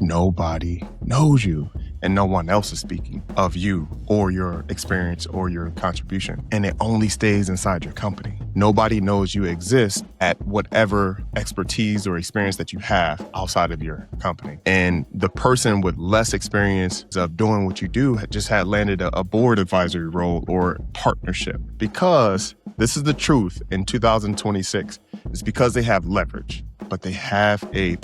nobody knows you and no one else is speaking of you or your experience or your contribution. And it only stays inside your company. Nobody knows you exist at whatever expertise or experience that you have outside of your company. And the person with less experience of doing what you do just had landed a board advisory role or partnership, because this is the truth in 2026. It's because they have leverage, but they have a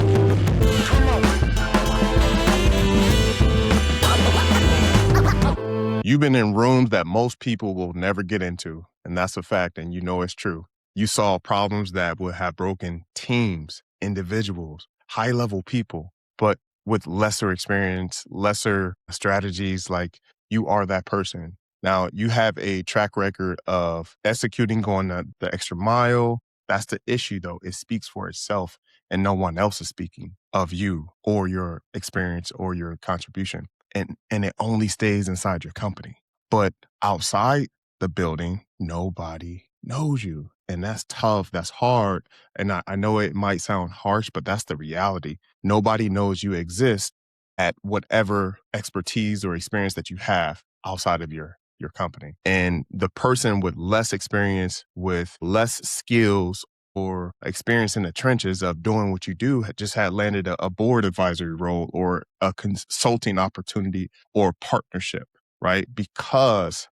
You've been in rooms that most people will never get into, and that's a fact, and you know it's true. You saw problems that would have broken teams, individuals, high-level people, but with lesser experience, lesser strategies, like you are that person. Now, you have a track record of executing, going the extra mile. That's the issue, though. It speaks for itself, and no one else is speaking of you or your experience or your contribution. And it only stays inside your company. But outside the building, nobody knows you. And that's tough. That's hard. And I know it might sound harsh, but that's the reality. Nobody knows you exist at whatever expertise or experience that you have outside of your company. And the person with less experience, with less skills or experience in the trenches of doing what you do just had landed a board advisory role or a consulting opportunity or partnership, right? Because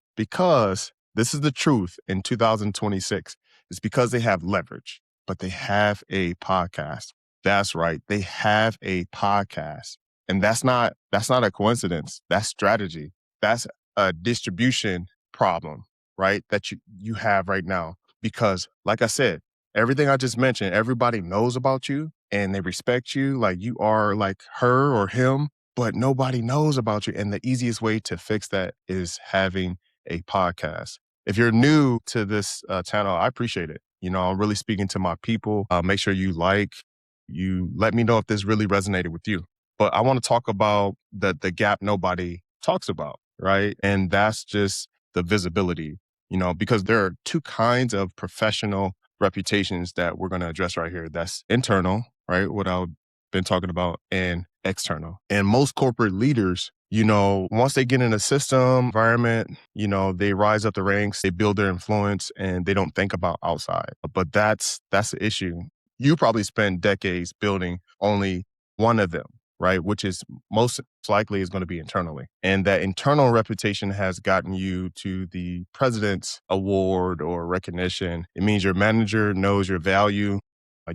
this is the truth in 2026. It's because they have leverage, but they have a podcast. That's right. They have a podcast. And that's not a coincidence. That's strategy. That's a distribution problem, right? That you have right now. Because like I said, everything I just mentioned, everybody knows about you and they respect you like you are like her or him, but nobody knows about you. And the easiest way to fix that is having a podcast. If you're new to this channel, I appreciate it. You know, I'm really speaking to my people. Make sure you let me know if this really resonated with you. But I want to talk about the gap nobody talks about, right? And that's just the visibility, you know, because there are two kinds of professional reputations that we're going to address right here. That's internal, right? What I've been talking about, and external. And most corporate leaders, you know, once they get in a system environment, you know, they rise up the ranks, they build their influence, and they don't think about outside. But that's the issue. You probably spend decades building only one of them, right? Which is most likely is going to be internally. And that internal reputation has gotten you to the president's award or recognition. It means your manager knows your value.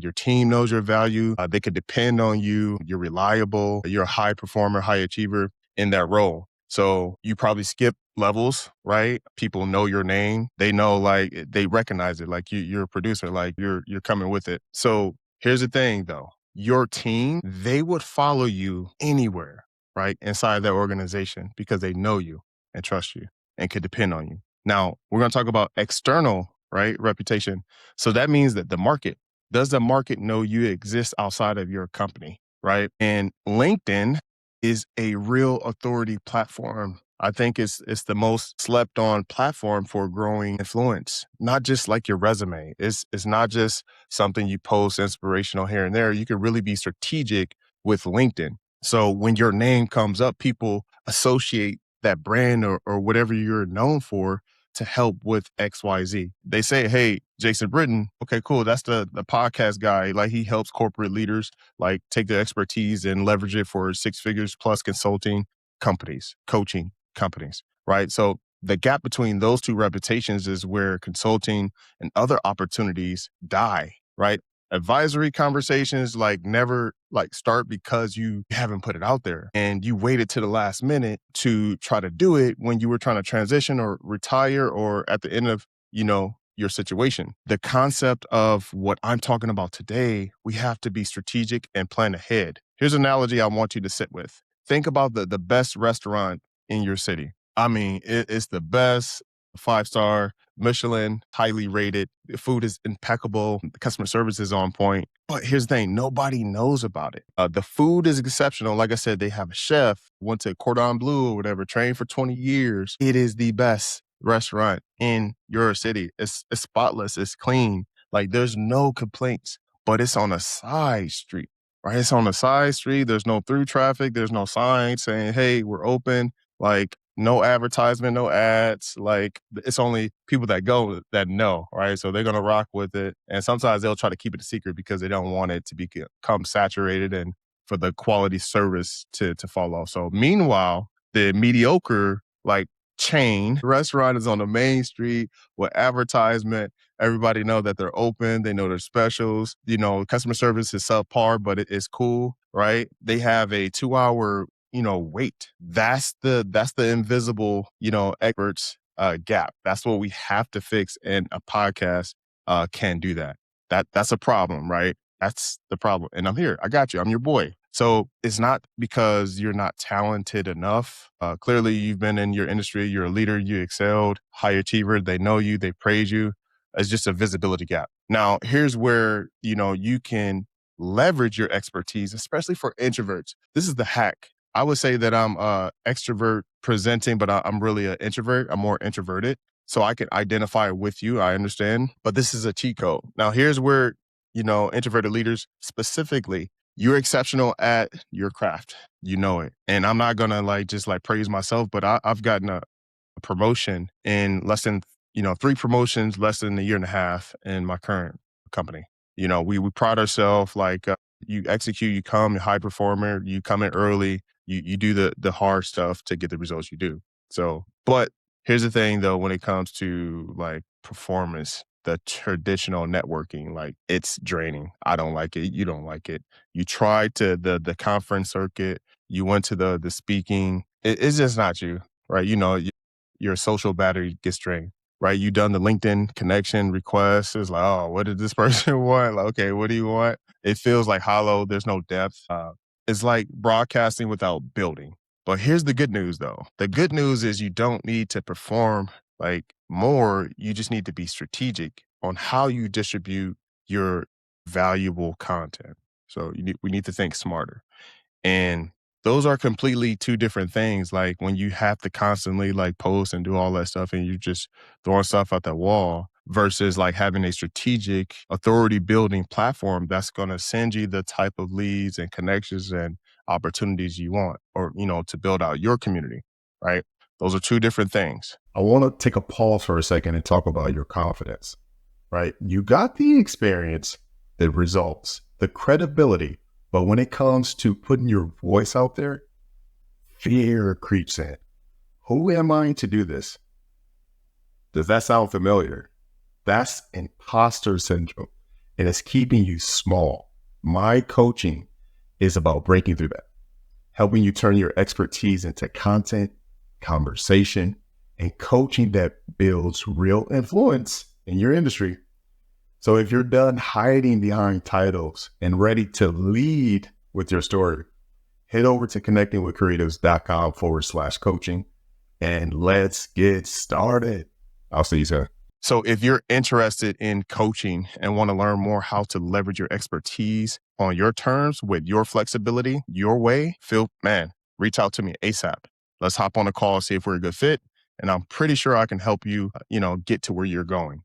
Your team knows your value. They could depend on you. You're reliable. You're a high performer, high achiever in that role. So you probably skip levels, right? People know your name. They know, like, they recognize it. Like you're a producer, like you're coming with it. So here's the thing though. Your team, they would follow you anywhere, right? Inside that organization because they know you and trust you and can depend on you. Now, we're going to talk about external, right? Reputation. So that means that does the market know you exist outside of your company, right? And LinkedIn is a real authority platform. I think it's the most slept on platform for growing influence, not just like your resume. It's not just something you post inspirational here and there. You can really be strategic with LinkedIn. So when your name comes up, people associate that brand or whatever you're known for to help with XYZ. They say, hey, Jason Britton, okay, cool. That's the podcast guy. Like he helps corporate leaders like take their expertise and leverage it for 6 figures plus consulting companies, coaching companies, right? So the gap between those two reputations is where consulting and other opportunities die, right? Advisory conversations never start because you haven't put it out there and you waited to the last minute to try to do it when you were trying to transition or retire or at the end of, your situation. The concept of what I'm talking about today, we have to be strategic and plan ahead. Here's an analogy I want you to sit with. Think about the best restaurant in your city. I mean, it's the best 5-star Michelin, highly rated. The food is impeccable. The customer service is on point. But here's the thing, nobody knows about it. The food is exceptional. Like I said, they have a chef, went to Cordon Bleu or whatever, trained for 20 years. It is the best restaurant in your city. It's spotless. It's clean. Like there's no complaints, but it's on a side street, right? It's on a side street. There's no through traffic. There's no sign saying, hey, we're open. Like no advertisement, no ads. Like it's only people that go that know, right? So they're gonna rock with it. And sometimes they'll try to keep it a secret because they don't want it to become saturated and for the quality service to fall off. So meanwhile, the mediocre like chain restaurant is on the main street with advertisement. Everybody know that they're open. They know their specials. You know, customer service is subpar, but it is cool, right? They have a 2 hour, wait. That's the invisible, experts gap. That's what we have to fix, and a podcast can do that. That's a problem, right? That's the problem. And I'm here. I got you. I'm your boy. So it's not because you're not talented enough. Clearly, you've been in your industry. You're a leader. You excelled, high achiever. They know you. They praise you. It's just a visibility gap. Now, here's where, you can leverage your expertise, especially for introverts. This is the hack. I would say that I'm extrovert presenting, but I'm really an introvert. I'm more introverted. So I can identify with you. I understand. But this is a cheat code. Now, here's where, introverted leaders specifically, you're exceptional at your craft. You know it. And I'm not going to just praise myself, but I've gotten a promotion in less than, 3 promotions, less than a year and a half in my current company. We pride ourselves you execute, you come, you're a high performer, you come in early, you do the hard stuff to get the results you do. So, but here's the thing though, when it comes to performance, the traditional networking, it's draining. I don't like it. You don't like it. You tried to the conference circuit, you went to the speaking. It's just not you, right? Your social battery gets drained, right? You done the LinkedIn connection request. It's like, oh, what did this person want? Like, okay, what do you want? It feels like hollow. There's no depth. It's like broadcasting without building. But here's the good news though. The good news is you don't need to perform more. You just need to be strategic on how you distribute your valuable content. So we need to think smarter. And those are completely two different things. Like when you have to constantly post and do all that stuff and you're just throwing stuff at the wall versus having a strategic authority building platform that's going to send you the type of leads and connections and opportunities you want or, to build out your community, right? Those are two different things. I want to take a pause for a second and talk about your confidence, right? You got the experience, the results, the credibility, but when it comes to putting your voice out there, fear creeps in. Who am I to do this? Does that sound familiar? That's imposter syndrome, and it's keeping you small. My coaching is about breaking through that, helping you turn your expertise into content, conversation, and coaching that builds real influence in your industry. So if you're done hiding behind titles and ready to lead with your story, head over to connectingwithcreatives.com/coaching and let's get started. I'll see you soon. So if you're interested in coaching and want to learn more how to leverage your expertise on your terms with your flexibility, your way, reach out to me ASAP. Let's hop on a call, see if we're a good fit. And I'm pretty sure I can help you, get to where you're going.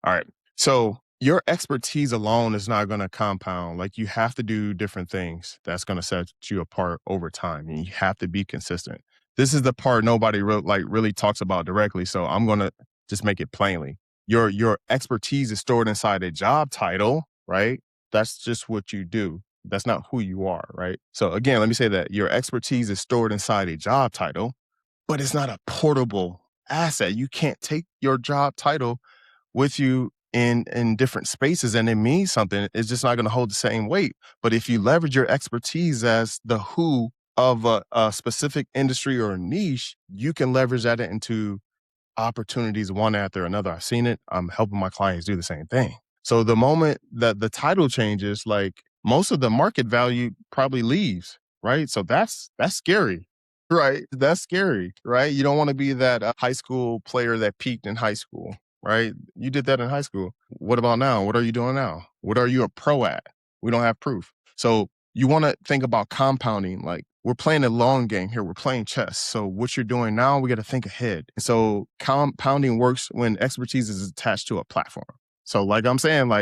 All right. So your expertise alone is not going to compound. You have to do different things that's going to set you apart over time, and you have to be consistent. This is the part nobody really talks about directly. So I'm going to just make it plainly. Your expertise is stored inside a job title, right? That's just what you do. That's not who you are, right? So again, let me say that your expertise is stored inside a job title, but it's not a portable asset. You can't take your job title with you in different spaces and it means something. It's just not going to hold the same weight. But if you leverage your expertise as the who of a specific industry or niche, you can leverage that into opportunities one after another. I've seen it. I'm helping my clients do the same thing. So the moment that the title changes, most of the market value probably leaves, right? So that's scary, right? That's scary, right? You don't want to be that high school player that peaked in high school, right? You did that in high school. What about now? What are you doing now? What are you a pro at? We don't have proof. So you want to think about compounding. We're playing a long game here. We're playing chess. So what you're doing now, we got to think ahead. So compounding works when expertise is attached to a platform. So I'm saying,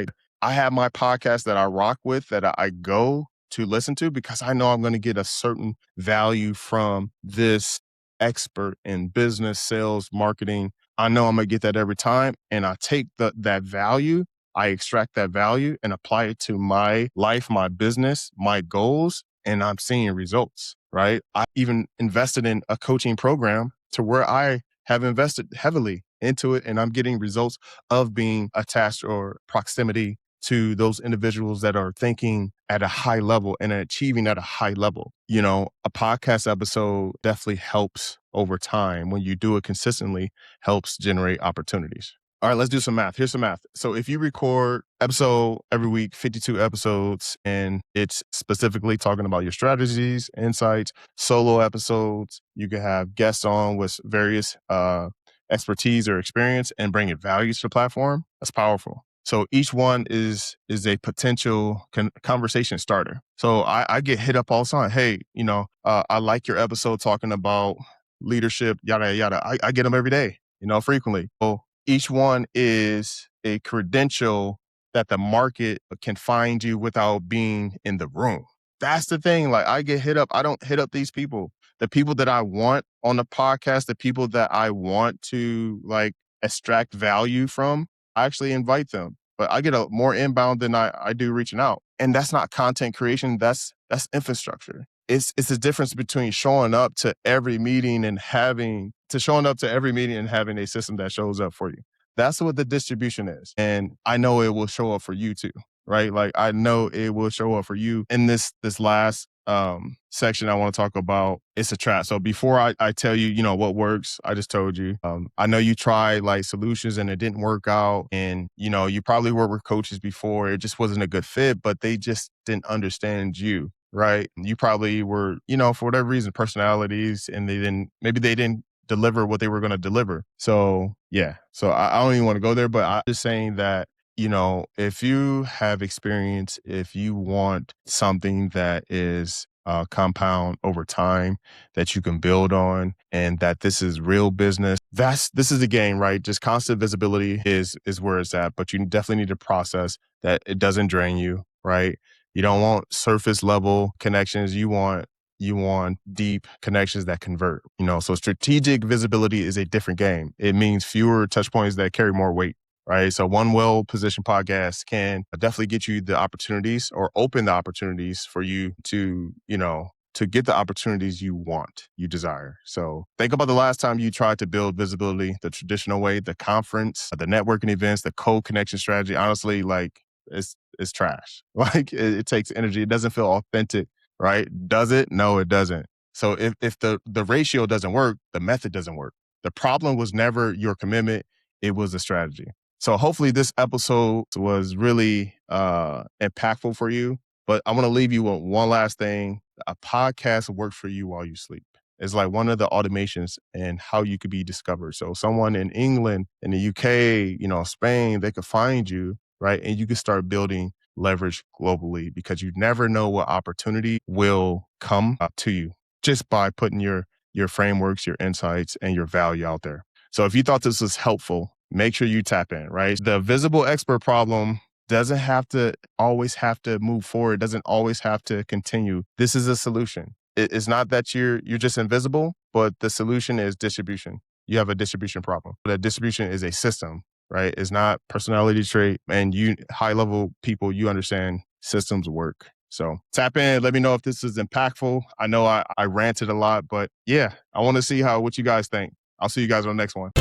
I have my podcast that I rock with, that I go to listen to because I know I'm going to get a certain value from this expert in business, sales, marketing. I know I'm going to get that every time. And I take that value, I extract that value and apply it to my life, my business, my goals, and I'm seeing results, right? I even invested in a coaching program to where I have invested heavily into it and I'm getting results of being attached or proximity to those individuals that are thinking at a high level and achieving at a high level. You know, a podcast episode definitely helps over time. When you do it consistently, helps generate opportunities. All right, let's do some math. Here's some math. So if you record episode every week, 52 episodes, and it's specifically talking about your strategies, insights, solo episodes, you can have guests on with various expertise or experience and bringing value to the platform. That's powerful. So each one is a potential conversation starter. So I get hit up all the time. Hey, I like your episode talking about leadership, yada, yada. I get them every day, frequently. So each one is a credential that the market can find you without being in the room. That's the thing. Like I get hit up. I don't hit up these people. The people that I want on the podcast, the people that I want to like extract value from, I actually invite them. But I get a more inbound than I do reaching out. And that's not content creation. That's infrastructure. It's the difference between showing up to every meeting and having a system that shows up for you. That's what the distribution is. And I know it will show up for you too, right? Like I know it will show up for you in this last section I want to talk about. It's a trap. So before I tell you, what works, I just told you, I know you tried like solutions and it didn't work out. And, you probably worked with coaches before. It just wasn't a good fit, but they just didn't understand you. Right. You probably were, for whatever reason, personalities and maybe they didn't deliver what they were going to deliver. So yeah. So I don't even want to go there, but I'm just saying that if you have experience, if you want something that is compound over time that you can build on and that this is real business, this is the game, right? Just constant visibility is where it's at, but you definitely need to process that it doesn't drain you, right? You don't want surface level connections. You want deep connections that convert, so strategic visibility is a different game. It means fewer touch points that carry more weight. Right. So one well-positioned podcast can definitely get you the opportunities or open the opportunities for you to get the opportunities you desire. So think about the last time you tried to build visibility the traditional way, the conference, the networking events, the cold connection strategy. Honestly, like it's trash. Like it takes energy. It doesn't feel authentic, right? Does it? No, it doesn't. So if the ratio doesn't work, the method doesn't work. The problem was never your commitment. It was a strategy. So hopefully this episode was really impactful for you. But I want to leave you with one last thing. A podcast works for you while you sleep. It's like one of the automations and how you could be discovered. So someone in England, in the UK, Spain, they could find you, right? And you can start building leverage globally because you never know what opportunity will come to you just by putting your frameworks, your insights, and your value out there. So if you thought this was helpful, make sure you tap in, right? The visible expert problem doesn't always have to move forward. It doesn't always have to continue. This is a solution. It's not that you're just invisible, but the solution is distribution. You have a distribution problem. That distribution is a system, right? It's not personality trait. And you high level people, you understand systems work. So tap in. Let me know if this is impactful. I know I ranted a lot, but yeah, I want to see what you guys think. I'll see you guys on the next one.